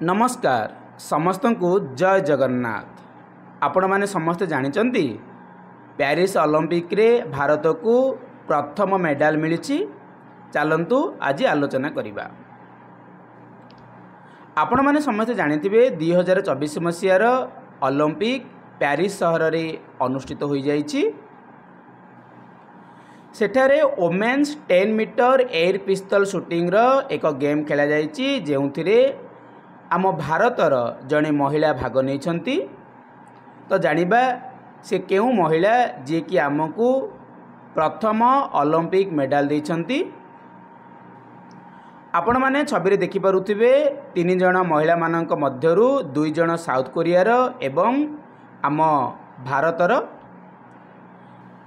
नमस्कार समस्त को जय जगन्नाथ। आपण माने समस्ते जानिचंती पेरिस ओलंपिक रे भारत को प्रथम मेडल मिली। चलंतु आज आलोचना करिबा। आपण माने समस्ते जानिथिबे 2024 मसीहार ओलंपिक पेरिस सहर रे अनुष्ठित हो जाइछि। सेठारे women's 10 metre air pistol shooting रो एक गेम खेला जाइछि, जेउथिरे आम भारतर जड़े महिला भाग नहीं। तो जानिबा से केउ महिला जे कि आमको प्रथम ओलंपिक मेडल देइछंती। आपण माने छवि देखि पारुथिबे 3 जण महिला मानक मध्यरु 2 जण साउथ कोरिया रो एवं आम भारतर।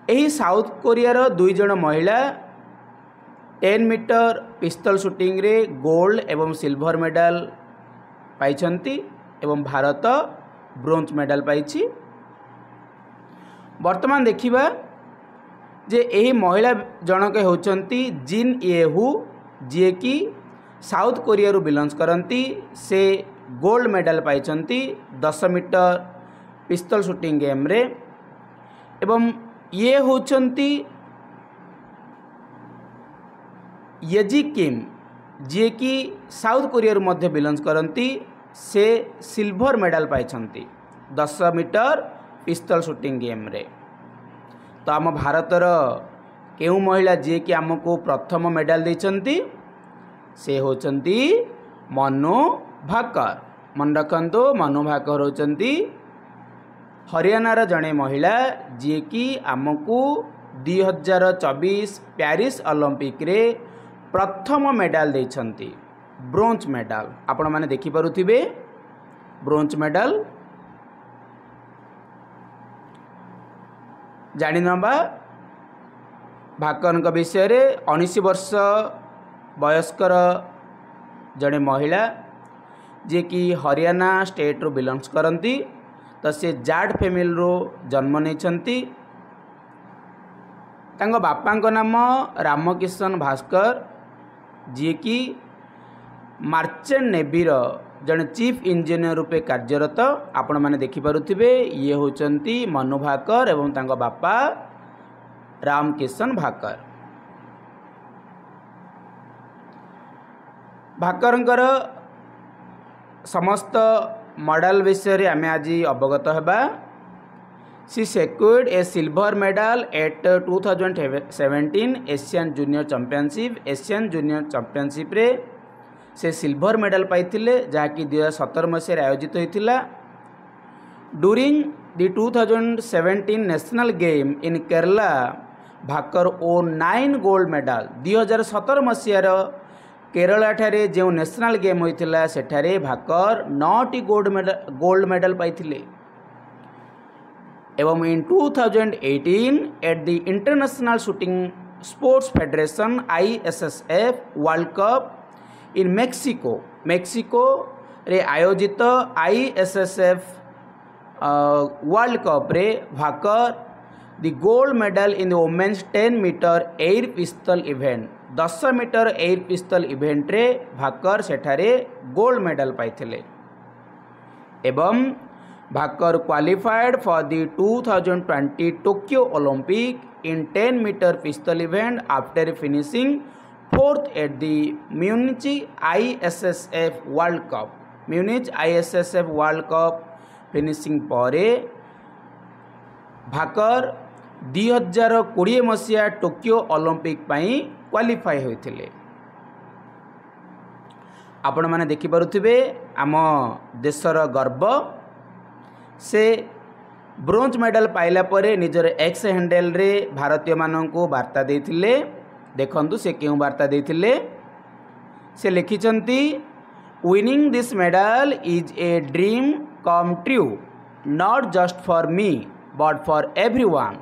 एही साउथ कोरिया रो 2 जण महिला 10 मीटर पिस्तल शूटिंग रे गोल्ड एवं सिल्वर मेडल पाइछंती एवं भारत ब्रोंज मेडल पाइछि। वर्तमान देखिबा जे एही महिला जनक होचंती जिन येहू, जे कि साउथ कोरिया रु बिलोंग्स करंती। से गोल्ड मेडल पाइछंती 10 मीटर पिस्तल शूटिंग गेम रे। एवं ये होचंती येजी किम, जे कि साउथ कोरिया रु मध्य बिलोंग्स करंती। से सिल्वर मेडल पाइछंती 10 मीटर पिस्तल शूटिंग गेम रे। तो आम भारतर केउ महिला जे कि आमको प्रथम मेडल देइछंती से होचंती मनु भाकर। मन रखंतो मनु भाकर होचंती हरियाणार जड़े महिला जे कि आमको 2024 पेरिस ओलंपिक रे प्रथम मेडल देइछंती, ब्रोंज मेडल। आपण माने देखि पारुथिबे ब्रोंज मेडल। जानि नबा भाकरन विषय रे 19 वर्ष वयस्कर जड़े महिला जे कि हरियाणा स्टेट रो बिलोंग्स करंती। तो से जाट फैमिली रो जन्म नेछंती। तांको बापांको नाम रामकिशन भास्कर, जे कि मार्चेंट नेवी रो जड़े चीफ इंजीनियर रूपे कार्यरत। आपण माने देखि पारुथिबे ये होचंती मनु भाकर एवं तांको बापा रामकिशन भाकर। भाकरंकर समस्त मॉडल विषय रे आमे आज अवगत हेबा। She secured a silver medal at 2017 Asian junior championship. Asian junior championship रे से सिल्वर मेडल पाइथिले, जहाँकि 2017 मसीह आयोजित होइथिला। During the 2017 national game in Kerala Bhaker ओ 9 गोल्ड मेडल। 2017 मसीहार केरला ठारे जो नेशनल गेम होइथिला सेठारे भाकर 9टी गोल्ड मेडल पाइथिले। एवं in 2018 at the international shooting sports federation ISSF world cup in Mexico रे आयोजित ISSF वर्ल्ड कप रे Bhaker the gold medal in the women's 10 metre air pistol event. 10 metre air pistol event रे भाकर सेठारे gold medal पाइथिले। एवं Bhaker qualified for the 2020 Tokyo Olympic in 10 metre pistol event after finishing 4th at the Munich ISSF world cup. Munich ISSF world cup finishing परे भाकर 2020 मसीहा Tokyo Olympic पाई qualify होइथिले। आपण माने देखि पारुथिबे आम देशर गर्व। से ब्रोंज मेडल पाइला परे निजर एक्स हैंडल रे भारतीय माननकु वार्ता देथिले। देखंतु से केउ वार्ता देथिले। से लिखिचंती winning this medal is a dream come true, not just for me but for everyone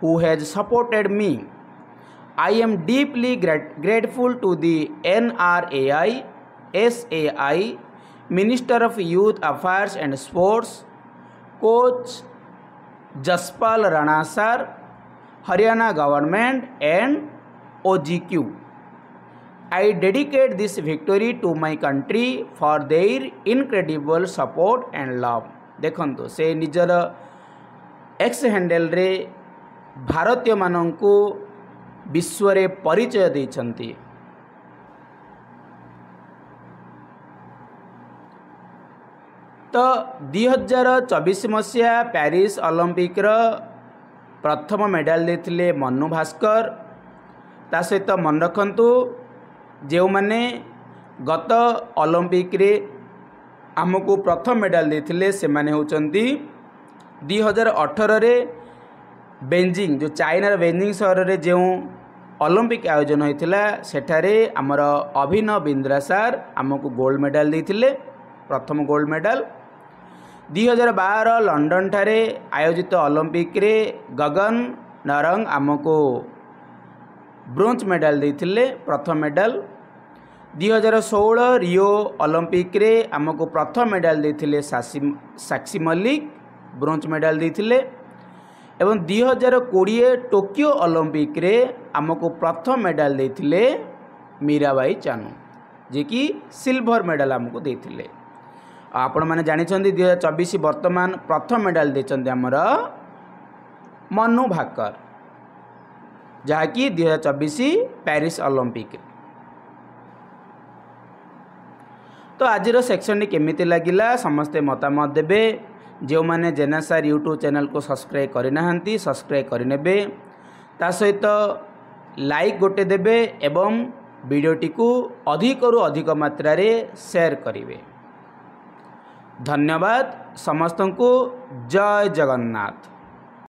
who has supported me. I am deeply grateful to the NRAI, SAI, minister of youth affairs and sports, coach Jaspal Rana sir, Haryana government and OGQ I dedicate this victory to my country for their incredible support and love। देखंतु से निजर x handle रे भारतीय मानंकु विश्व रे परिचय देछंती। तो 2024 मसीहा पेरिस ओलंपिक रो प्रथम मेडल देथिले मनु भास्कर। ता सहित मन रखंतु जो मैंने गत ओलंपिक रे आमको प्रथम मेडल देथिले से माने होचंती 2018 रे बेजिंग जो चाइनार बेजिंग सहर रे जो ओलंपिक आयोजन होइथिला सेठारे आमर अभिनव बिंद्रा सर आमको गोल्ड मेडल देथिले प्रथम गोल्ड मेडल। 2012 लंडन ठारे आयोजित ओलंपिक रे गगन नारंग आमको ब्रोंज मेडल देथिले प्रथम मेडल। 2016 रियो ओलंपिक रे आमको प्रथम मेडल देथिले साक्षी मल्लिक ब्रोंज मेडल देथिले। एवं 2020 टोकियो ओलंपिक रे आमको प्रथम मेडल देथिले मीराबाई चानू जे कि सिल्वर मेडल आमको देथिले। आपण माने जानि छथि 2024 वर्तमान प्रथम मेडल देछन्ते हमर मनु भाकर जहाँकि 2024 पेरिस ओलंपिक। तो आज सेक्शन केमिति लगिला समस्ते मतामत देबे। जो माने जेना सर यूट्यूब चैनल को सब्सक्राइब करना सब्सक्राइब करने ता सहित लाइक गोटे देबे एवं वीडियोटी को अधिक रु अधिक मात्रा रे शेयर करिवे। धन्यवाद समस्त को। जय जगन्नाथ।